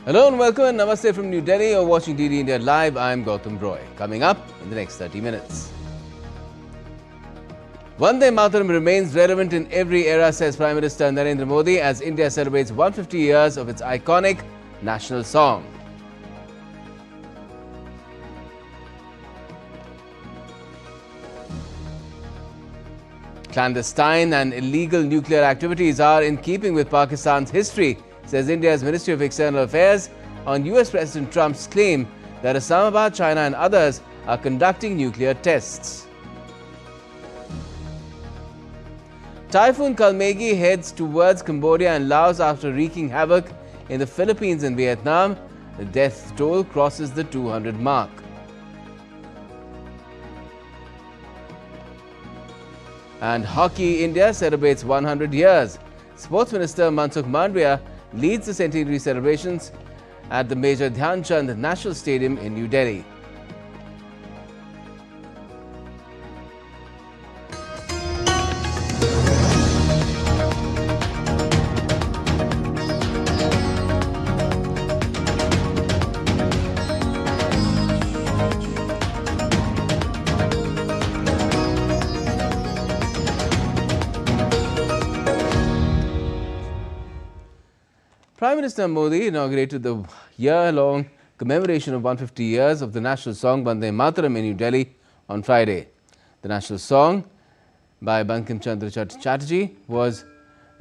Hello and welcome and namaste from New Delhi. You're watching DD India Live. I'm Gautam Roy. Coming up in the next 30 minutes. Vande Mataram remains relevant in every era, says Prime Minister Narendra Modi, as India celebrates 150 years of its iconic national song. Clandestine and illegal nuclear activities are in keeping with Pakistan's history, says India's Ministry of External Affairs on US President Trump's claim that Islamabad, China and others are conducting nuclear tests. Typhoon Kalmegi heads towards Cambodia and Laos after wreaking havoc in the Philippines and Vietnam. The death toll crosses the 200 mark. And Hockey India celebrates 100 years. Sports Minister Mansukh Mandavia leads the centenary celebrations at the Major Dhyan Chand National Stadium in New Delhi. Prime Minister Modi inaugurated the year-long commemoration of 150 years of the national song Vande Mataram in New Delhi on Friday. The national song by Bankim Chandra Chatterjee was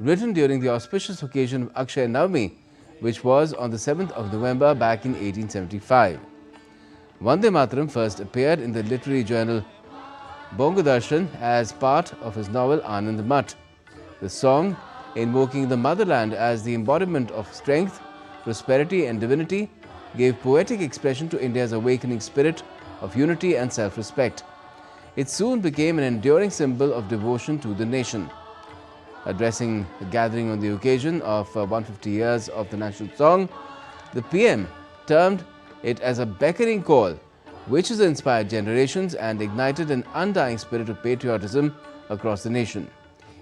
written during the auspicious occasion of Akshay Navami, which was on the 7th of November back in 1875. Vande Mataram first appeared in the literary journal Doordarshan as part of his novel Anand Mat. The song, invoking the motherland as the embodiment of strength, prosperity and divinity, gave poetic expression to India's awakening spirit of unity and self-respect. It soon became an enduring symbol of devotion to the nation. Addressing a gathering on the occasion of 150 years of the national song, the PM termed it as a beckoning call which has inspired generations and ignited an undying spirit of patriotism across the nation.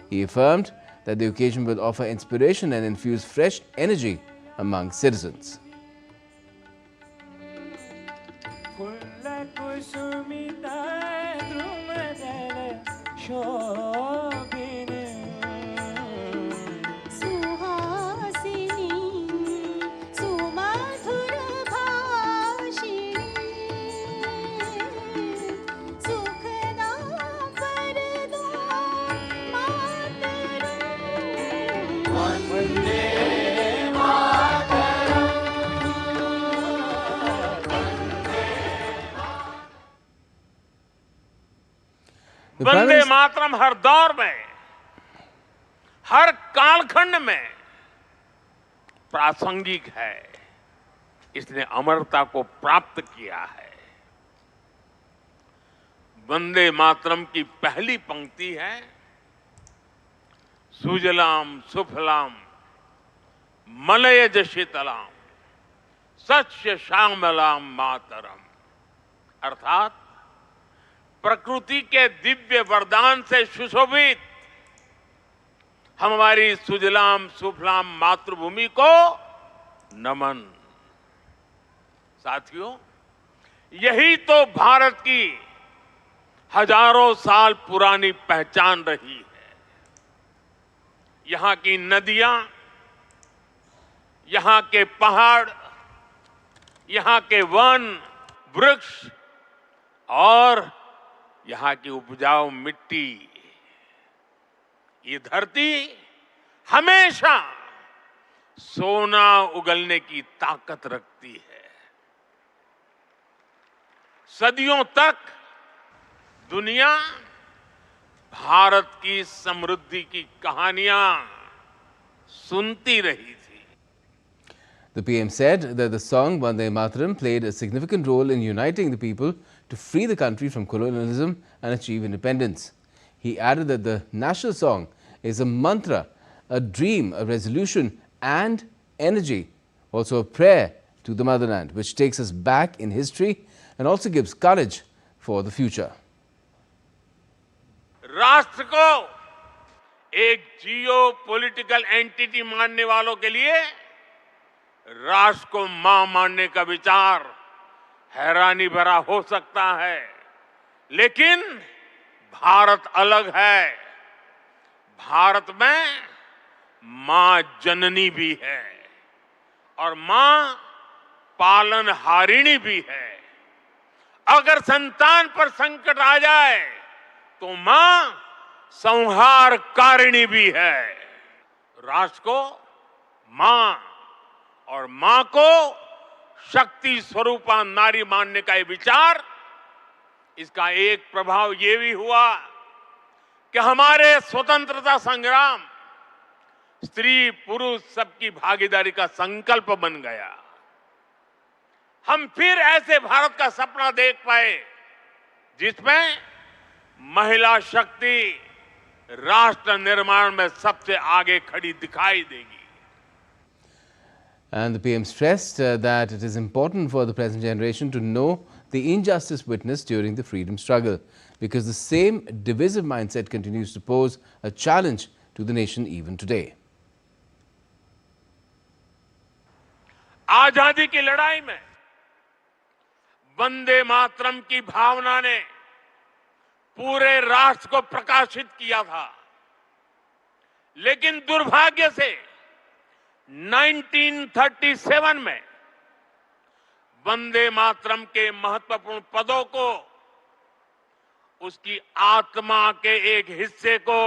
He affirmed that the occasion will offer inspiration and infuse fresh energy among citizens. Vande Mataram हर दौर में, हर कालखंड में प्रासंगिक है। इसने अमरता को प्राप्त किया है। वंदे मातरम की पहली पंक्ति है, सुजलाम सुफलाम मलयज शीतलाम सस्य श्यामलाम मातरम, अर्थात प्रकृति के दिव्य वरदान से सुशोभित हमारी सुजलाम सुफलाम मातृभूमि को नमन। साथियों, यही तो भारत की हजारों साल पुरानी पहचान रही है। यहाँ की नदियां, यहाँ के पहाड़, यहाँ के वन, वृक्ष और यहाँ की उपजाऊ मिट्टी, ये धरती हमेशा सोना उगलने की ताकत रखती है। सदियों तक दुनिया भारत की समृद्धि की कहानियां सुनती रही थी। The PM said that the song Vande Mataram played a significant role in uniting the people to free the country from colonialism and achieve independence. He added that the national song is a mantra, a dream, a resolution and energy, also a prayer to the motherland, which takes us back in history and also gives courage for the future. राष्ट्र को एक जियो political entity मानने वालों के लिए राष्ट्र को मां मानने का विचार हैरानी भरा हो सकता है, लेकिन भारत अलग है। भारत में मां जननी भी है और मां पालनहारिणी भी है। अगर संतान पर संकट आ जाए तो मां संहारकारिणी भी है। राष्ट्र को मां और मां को शक्ति स्वरूपा नारी मानने का ये विचार, इसका एक प्रभाव ये भी हुआ कि हमारे स्वतंत्रता संग्राम स्त्री पुरुष सबकी भागीदारी का संकल्प बन गया। हम फिर ऐसे भारत का सपना देख पाए जिसमें महिला शक्ति राष्ट्र निर्माण में सबसे आगे खड़ी दिखाई देगी। And the PM stressed that it is important for the present generation to know the injustice witnessed during the freedom struggle, because the same divisive mindset continues to pose a challenge to the nation even today. आजादी की लड़ाई में वंदे मातरम की भावना ने पूरे राष्ट्र को प्रकाशित किया था, लेकिन दुर्भाग्य से 1937 में वंदे मातरम के महत्वपूर्ण पदों को, उसकी आत्मा के एक हिस्से को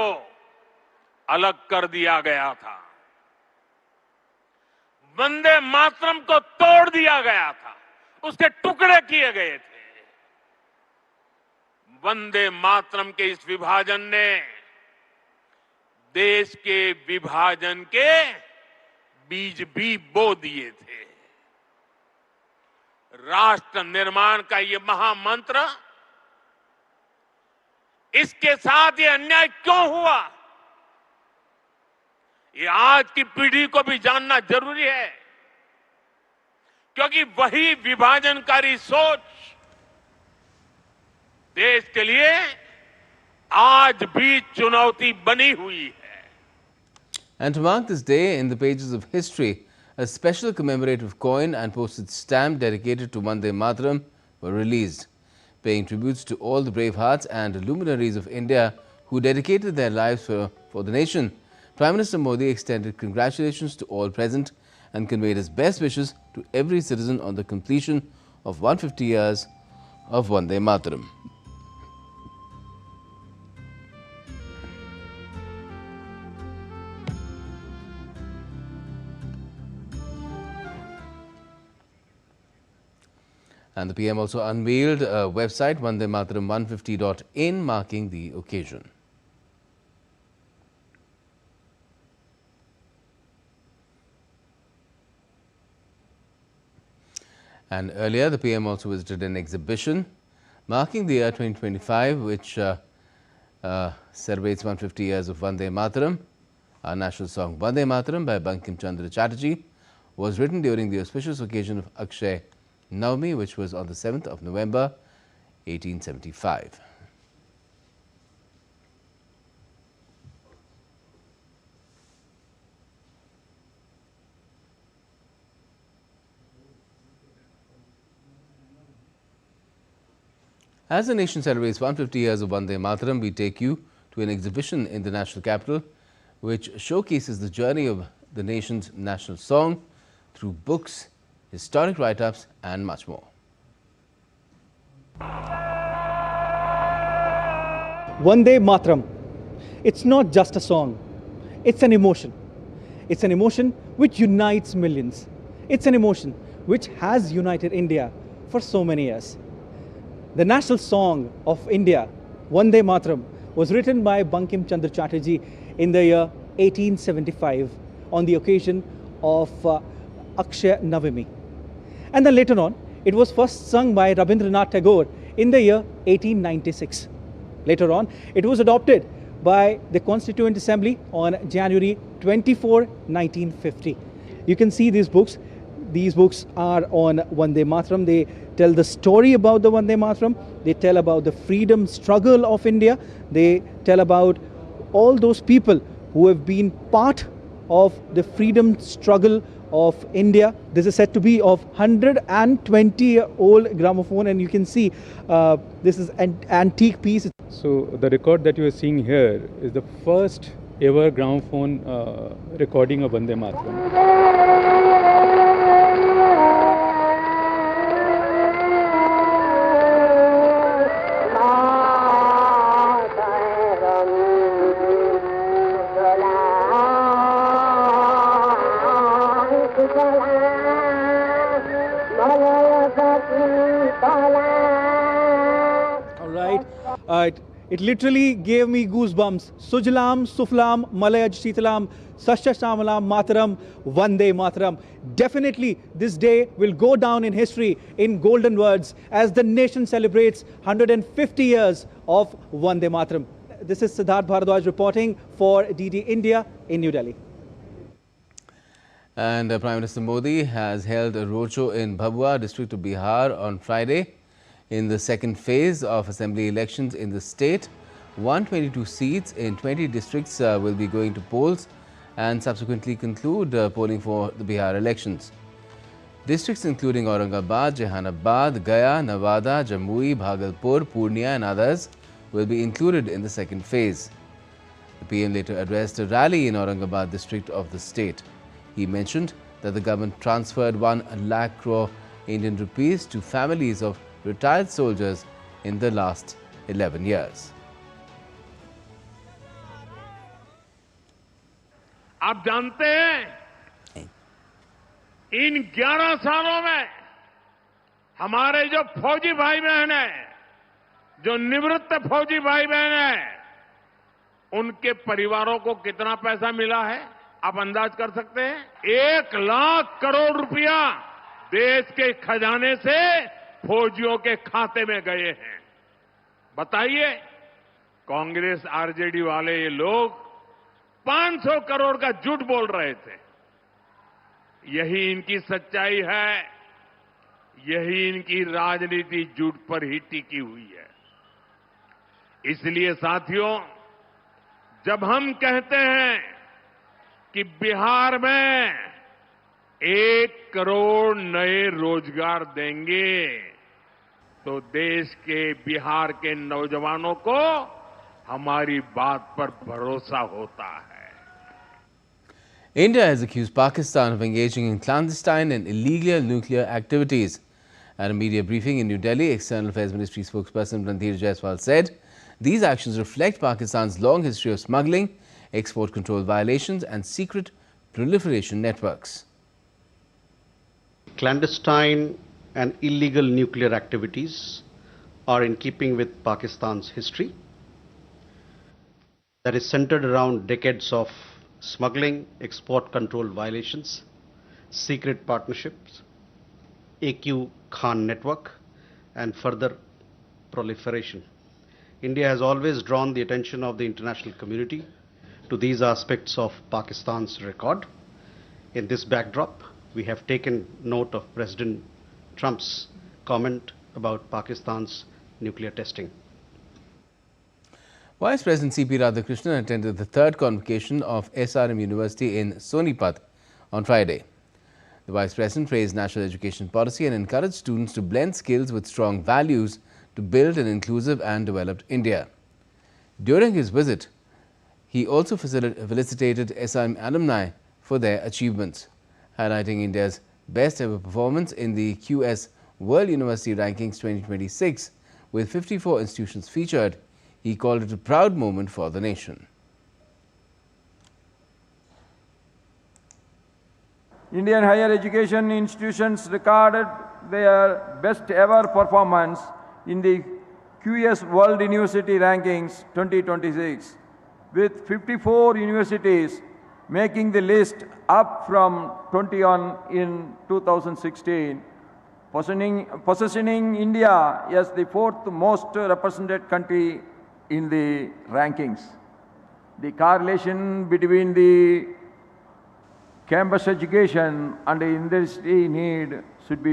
अलग कर दिया गया था। वंदे मातरम को तोड़ दिया गया था, उसके टुकड़े किए गए थे। वंदे मातरम के इस विभाजन ने देश के विभाजन के बीज भी बो दिए थे। राष्ट्र निर्माण का ये महामंत्र, इसके साथ ये अन्याय क्यों हुआ, ये आज की पीढ़ी को भी जानना जरूरी है, क्योंकि वही विभाजनकारी सोच देश के लिए आज भी चुनौती बनी हुई है। And to mark this day in the pages of history, a special commemorative coin and postage stamp dedicated to Vande Mataram were released, paying tributes to all the brave hearts and luminaries of India who dedicated their lives for the nation. Prime Minister Modi extended congratulations to all present and conveyed his best wishes to every citizen on the completion of 150 years of Vande Mataram. And the PM also unveiled a website, vandemataram150.in, marking the occasion. And earlier, the PM also visited an exhibition marking the year 2025, which celebrates 150 years of Vande Mataram. Our national song, Vande Mataram by Bankim Chandra Chatterjee, was written during the auspicious occasion of Akshay Navami, which was on the 7th of November, 1875. As the nation celebrates 150 years of Vande Mataram, we take you to an exhibition in the national capital, which showcases the journey of the nation's national song through books, historic write-ups and much more. Vande Mataram. It's not just a song, it's an emotion. It's an emotion which unites millions. It's an emotion which has united India for so many years. The national song of India, Vande Mataram, was written by Bankim Chandra Chatterjee in the year 1875 on the occasion of Akshay Navami. And then later on, it was first sung by Rabindranath Tagore in the year 1896. Later on, it was adopted by the Constituent Assembly on January 24, 1950. You can see these books. These books are on Vande Mataram. They tell the story about the Vande Mataram. They tell about the freedom struggle of India. They tell about all those people who have been part of the freedom struggle of India. This is said to be of 120-year-old gramophone, and you can see this is an antique piece. So the record that you are seeing here is the first ever gramophone recording of Vande Mataram. All right. It literally gave me goosebumps. Sujlam, Suflam, Malayaj Shitalam, Sasha Shamalam, Mataram, Vande Mataram. Definitely this day will go down in history in golden words as the nation celebrates 150 years of Vande Mataram. This is Siddharth Bharadwaj reporting for DD India in New Delhi. And Prime Minister Modi has held a roadshow in Bhabua district of Bihar on Friday. In the second phase of assembly elections in the state, 122 seats in 20 districts will be going to polls and subsequently conclude polling for the Bihar elections. Districts including Aurangabad, Jehanabad, Gaya, Nawada, Jamui, Bhagalpur, Purnia and others will be included in the second phase. The PM later addressed a rally in Aurangabad district of the state. He mentioned that the government transferred 1 lakh crore Indian rupees to families of retired soldiers in the last 11 years. आप जानते हैं इन 11 सालों में हमारे जो फौजी भाई बहन हैं, जो निवृत्त फौजी भाई बहन हैं, उनके परिवारों को कितना पैसा मिला है आप अंदाज कर सकते हैं? 1 लाख करोड़ रुपया देश के खजाने से फौजियों के खाते में गए हैं। बताइए, कांग्रेस आरजेडी वाले ये लोग 500 करोड़ का झूठ बोल रहे थे। यही इनकी सच्चाई है, यही इनकी राजनीति झूठ पर ही टिकी हुई है। इसलिए साथियों, जब हम कहते हैं कि बिहार में 1 करोड़ नए रोजगार देंगे, तो देश के बिहार के नौजवानों को हमारी बात पर भरोसा होता है। India has accused Pakistan of engaging in clandestine and illegal nuclear activities. At a media briefing in New Delhi, External Affairs Ministry spokesperson Randhir Jaiswal said these actions reflect Pakistan's long history of smuggling, export control violations and secret proliferation networks. Clandestine and illegal nuclear activities are in keeping with Pakistan's history that is centered around decades of smuggling, export control violations, secret partnerships, AQ Khan network, and further proliferation. India has always drawn the attention of the international community to these aspects of Pakistan's record. In this backdrop, we have taken note of President Trump's comment about Pakistan's nuclear testing. Vice President C.P. Radhakrishnan attended the third convocation of SRM University in Sonipat on Friday. The Vice President praised national education policy and encouraged students to blend skills with strong values to build an inclusive and developed India. During his visit, he also felicitated SRM alumni for their achievements, highlighting India's best ever performance in the QS World University Rankings 2026 with 54 institutions featured. He called it a proud moment for the nation. Indian higher education institutions recorded their best ever performance in the QS World University Rankings 2026, with 54 universities making the list up from 21 in 2016, positioning India as the 4th most represented country in the rankings. The correlation between the campus education and the industry need should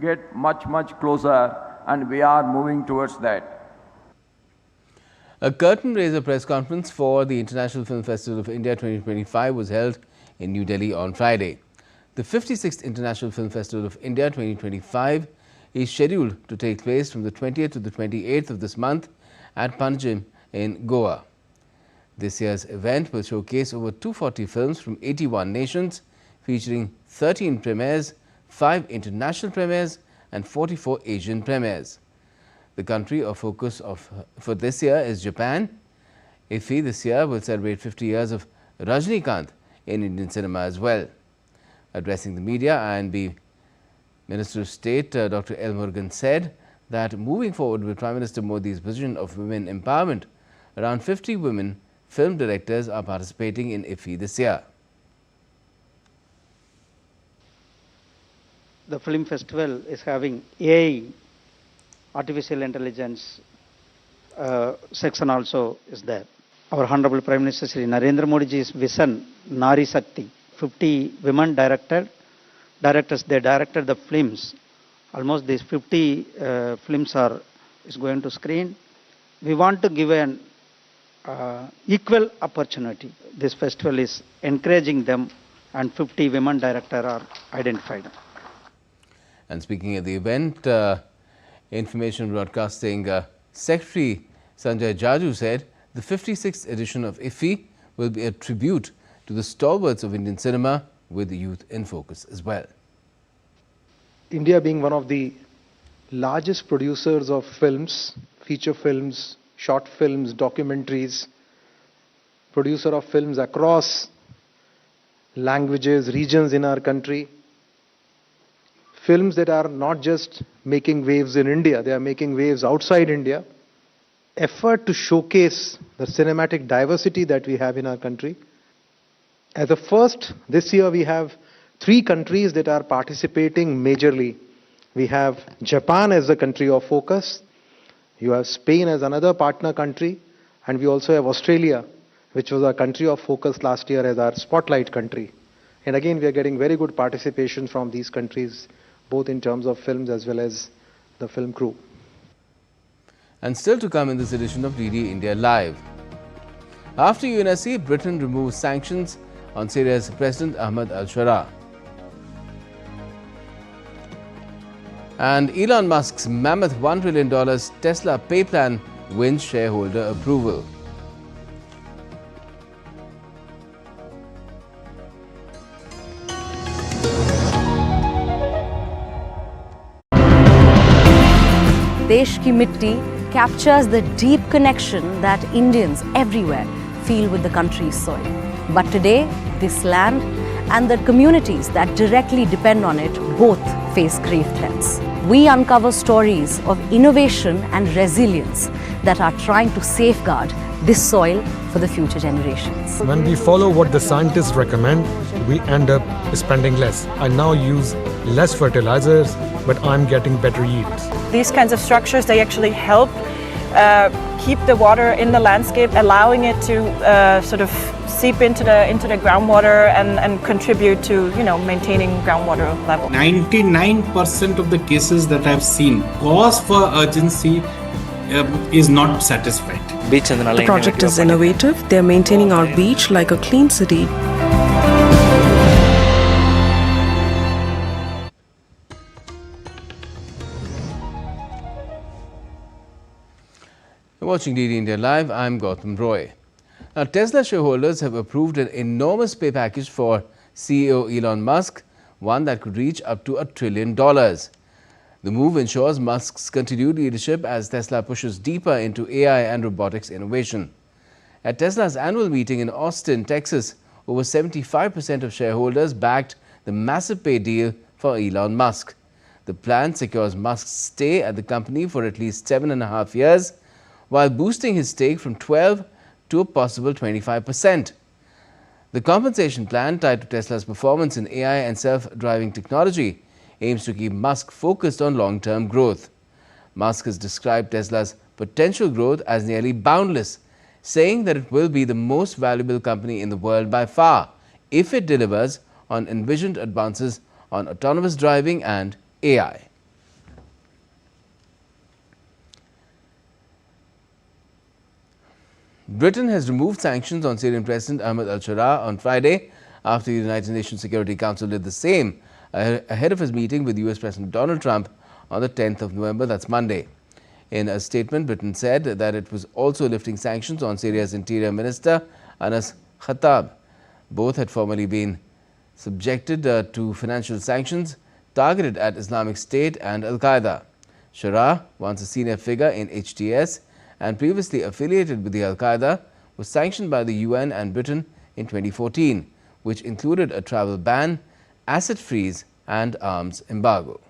get much closer, and we are moving towards that. A curtain raiser press conference for the International Film Festival of India 2025 was held in New Delhi on Friday. The 56th International Film Festival of India 2025 is scheduled to take place from the 20th to the 28th of this month at Panjim in Goa. This year's event will showcase over 240 films from 81 nations, featuring 13 premieres, 5 international premieres and 44 Asian premieres. The country of focus for this year is Japan. IFFI this year will celebrate 50 years of Rajnikant in Indian cinema as well. Addressing the media, INB Minister of State Dr. L. Murugan said that moving forward with Prime Minister Modi's vision of women empowerment, around 50 women film directors are participating in IFFI this year. The film festival is having AI, artificial intelligence section also is there. Our Honorable Prime Minister Shri Narendra Modi ji's vision, Nari Shakti, 50 women directors, they directed the films. Almost these 50 films is going to screen. We want to give an equal opportunity. This festival is encouraging them, and 50 women directors are identified. And speaking at the event, Information Broadcasting Secretary Sanjay Jaju said the 56th edition of IFFI will be a tribute to the stalwarts of Indian cinema, with youth in focus as well. India being one of the largest producers of films, feature films, short films, documentaries, producer of films across languages, regions in our country, films that are not just making waves in India, they are making waves outside India. Effort to showcase the cinematic diversity that we have in our country. As a first, this year we have 3 countries that are participating majorly. We have Japan as the country of focus, you have Spain as another partner country, and we also have Australia, which was our country of focus last year as our spotlight country. And again, we are getting very good participation from these countries, both in terms of films as well as the film crew. And still to come in this edition of DD India Live. After UNSC, Britain removes sanctions on Syria's President Ahmad al-Shara. And Elon Musk's mammoth $1 trillion Tesla pay plan wins shareholder approval. देश की मिट्टी captures the deep connection that Indians everywhere feel with the country's soil. But today, this land and the communities that directly depend on it both face grave threats. We uncover stories of innovation and resilience that are trying to safeguard this soil for the future generations. When we follow what the scientists recommend, we end up spending less. I now use less fertilizers, but I'm getting better yields. These kinds of structures, they actually help keep the water in the landscape, allowing it to sort of seep into the groundwater and contribute to maintaining groundwater level. 99% of the cases that I've seen, cause for urgency is not satisfied. The project is innovative. They're maintaining our beach like a clean city. You're watching DD India Live. I'm Gautam Roy. Now, Tesla shareholders have approved an enormous pay package for CEO Elon Musk, one that could reach up to $1 trillion. The move ensures Musk's continued leadership as Tesla pushes deeper into AI and robotics innovation. At Tesla's annual meeting in Austin, Texas, over 75% of shareholders backed the massive pay deal for Elon Musk. The plan secures Musk's stay at the company for at least 7.5 years, while boosting his stake from 12% to a possible 25%. The compensation plan tied to Tesla's performance in AI and self-driving technology aims to keep Musk focused on long-term growth. Musk has described Tesla's potential growth as nearly boundless, saying that it will be the most valuable company in the world by far if it delivers on envisioned advances on autonomous driving and AI. Britain has removed sanctions on Syrian President Ahmad al-Shara on Friday after the United Nations Security Council did the same ahead of his meeting with US President Donald Trump on the 10th of November, that's Monday. In a statement, Britain said that it was also lifting sanctions on Syria's Interior Minister Anas Khattab. Both had formerly been subjected to financial sanctions targeted at Islamic State and Al-Qaeda. Shara, once a senior figure in HTS and previously affiliated with the Al-Qaeda, was sanctioned by the UN and Britain in 2014, which included a travel ban, asset freeze and arms embargo.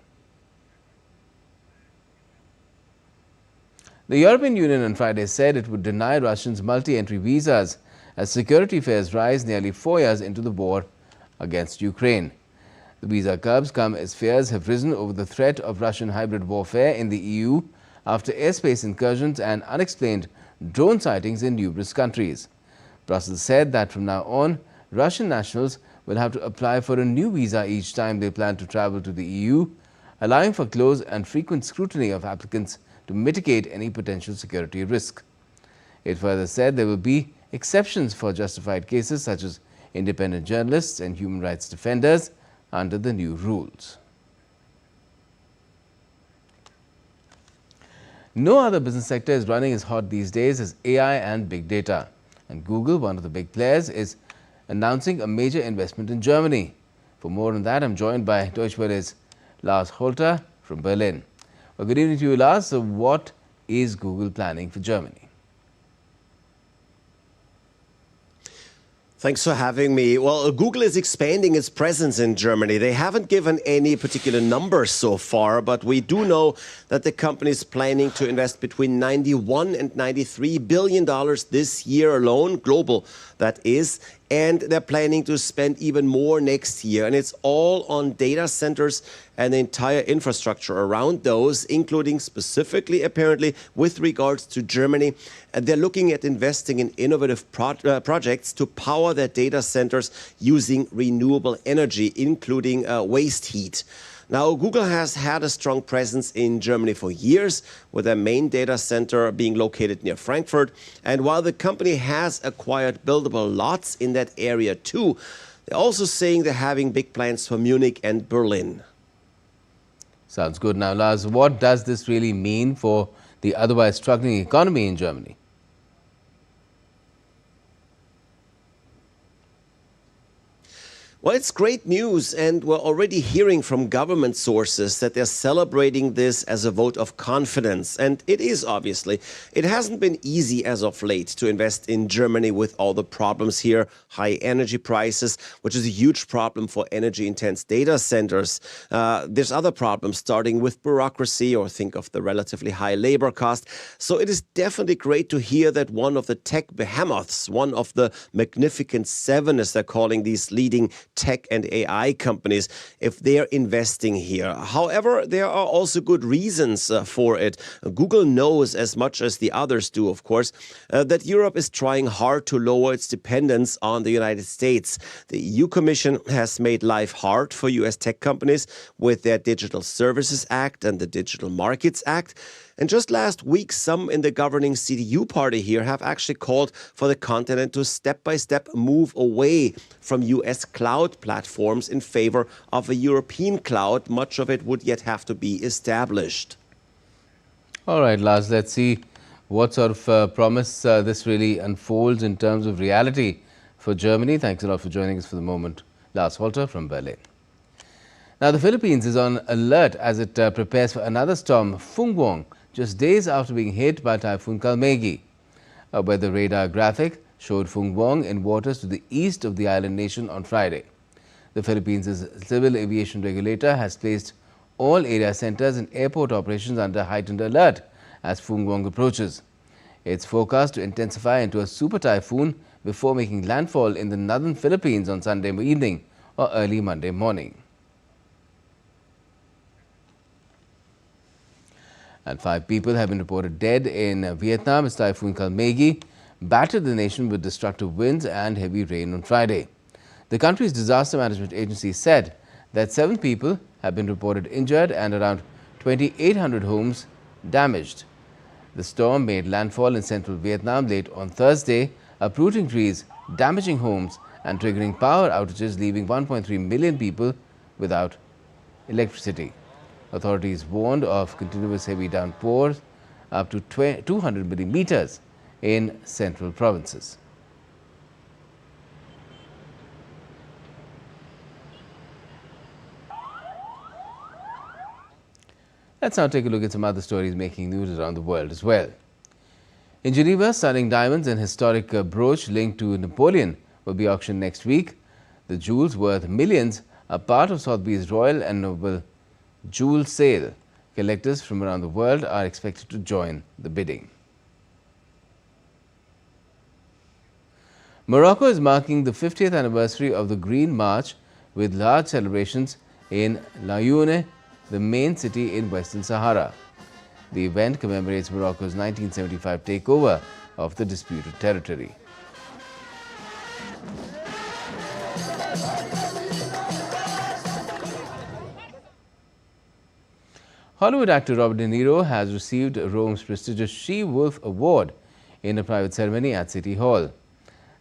The European Union on Friday said it would deny Russians multi-entry visas as security fears rise nearly 4 years into the war against Ukraine. The visa curbs come as fears have risen over the threat of Russian hybrid warfare in the EU after airspace incursions and unexplained drone sightings in numerous countries. Brussels said that from now on, Russian nationals will have to apply for a new visa each time they plan to travel to the EU, allowing for close and frequent scrutiny of applicants to mitigate any potential security risk. It further said there will be exceptions for justified cases such as independent journalists and human rights defenders under the new rules. No other business sector is running as hot these days as AI and big data. And Google, one of the big players, is announcing a major investment in Germany. For more on that, I'm joined by Deutsche Welle's Lars Holter from Berlin. Well, good evening to you, Lars. So what is Google planning for Germany? Thanks for having me. Well, Google is expanding its presence in Germany. They haven't given any particular numbers so far, but we do know that the company is planning to invest between $91 and $93 billion this year alone, global that is, and they're planning to spend even more next year. And it's all on data centers and the entire infrastructure around those, including specifically, apparently, with regards to Germany. And they're looking at investing in innovative projects to power their data centers using renewable energy, including waste heat. Now, Google has had a strong presence in Germany for years, with their main data center being located near Frankfurt. And while the company has acquired buildable lots in that area too, they're also saying they're having big plans for Munich and Berlin. Sounds good. Now, Lars, what does this really mean for the otherwise struggling economy in Germany? Well, it's great news, and we're already hearing from government sources that they're celebrating this as a vote of confidence. And it is, obviously. It hasn't been easy as of late to invest in Germany with all the problems here, high energy prices, which is a huge problem for energy-intense data centers. There's other problems, starting with bureaucracy, or think of the relatively high labor cost. So it is definitely great to hear that one of the tech behemoths, one of the Magnificent Seven, as they're calling these leading tech and AI companies, if they're investing here. However, there are also good reasons for it. Google knows, as much as the others do, of course, that Europe is trying hard to lower its dependence on the United States. The EU Commission has made life hard for US tech companies with their Digital Services Act and the Digital Markets Act. And just last week, some in the governing CDU party here have actually called for the continent to step-by-step move away from US cloud platforms in favor of a European cloud. Much of it would yet have to be established. All right, Lars, let's see what sort of promise this really unfolds in terms of reality for Germany. Thanks a lot for joining us for the moment. Lars Holter from Berlin. Now, the Philippines is on alert as it prepares for another storm, Phungwong, just days after being hit by Typhoon Kalmegi. A weather radar graphic showed Phungwong in waters to the east of the island nation on Friday. The Philippines' civil aviation regulator has placed all area centers and airport operations under heightened alert as Phungwong approaches. It's forecast to intensify into a super typhoon before making landfall in the northern Philippines on Sunday evening or early Monday morning. And 5 people have been reported dead in Vietnam as Typhoon Kalmegi battered the nation with destructive winds and heavy rain on Friday. The country's disaster management agency said that 7 people have been reported injured and around 2,800 homes damaged. The storm made landfall in central Vietnam late on Thursday, uprooting trees, damaging homes and triggering power outages, leaving 1.3 million people without electricity. Authorities warned of continuous heavy downpours up to 200 millimeters in central provinces. Let's now take a look at some other stories making news around the world as well. In Geneva, stunning diamonds and historic brooch linked to Napoleon will be auctioned next week. The jewels worth millions are part of Sotheby's Royal and Noble Jewel Sale. Collectors from around the world are expected to join the bidding. Morocco is marking the 50th anniversary of the Green March with large celebrations in Laayoune, the main city in Western Sahara. The event commemorates Morocco's 1975 takeover of the disputed territory. Hollywood actor Robert De Niro has received Rome's prestigious She-Wolf Award in a private ceremony at City Hall.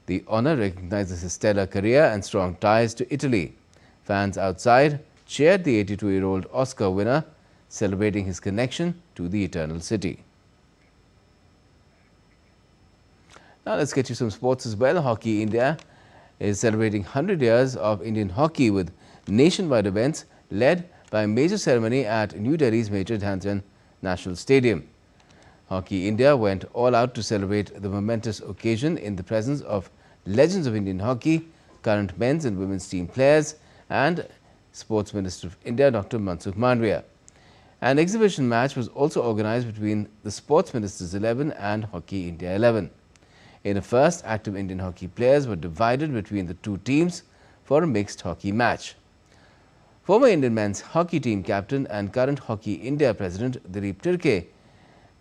The honor recognizes his stellar career and strong ties to Italy. Fans outside cheered the 82-year-old Oscar winner, celebrating his connection to the Eternal City. Now let's get you some sports as well. Hockey India is celebrating 100 years of Indian hockey with nationwide events led by a major ceremony at New Delhi's Major Dhyan Chand National Stadium. Hockey India went all out to celebrate the momentous occasion in the presence of legends of Indian hockey, current men's and women's team players, and Sports Minister of India, Dr. Mansukh Mandavia. An exhibition match was also organized between the Sports Ministers 11 and Hockey India 11. In a first, active Indian hockey players were divided between the two teams for a mixed hockey match. Former Indian men's hockey team captain and current Hockey India president Dilip Tirke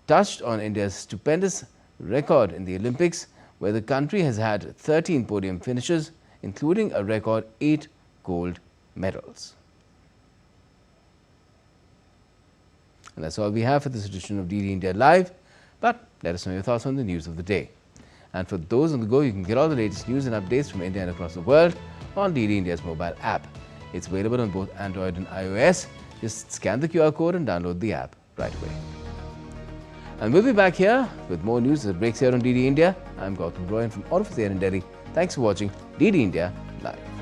touched on India's stupendous record in the Olympics, where the country has had 13 podium finishes, including a record 8 gold medals. And that's all we have for this edition of DD India Live, but let us know your thoughts on the news of the day. And for those on the go, you can get all the latest news and updates from India and across the world on DD India's mobile app. It's available on both Android and iOS. Just scan the QR code and download the app right away. And we'll be back here with more news as it breaks here on DD India. I'm Gautam Roy, and from all of us here in Delhi, thanks for watching DD India Live.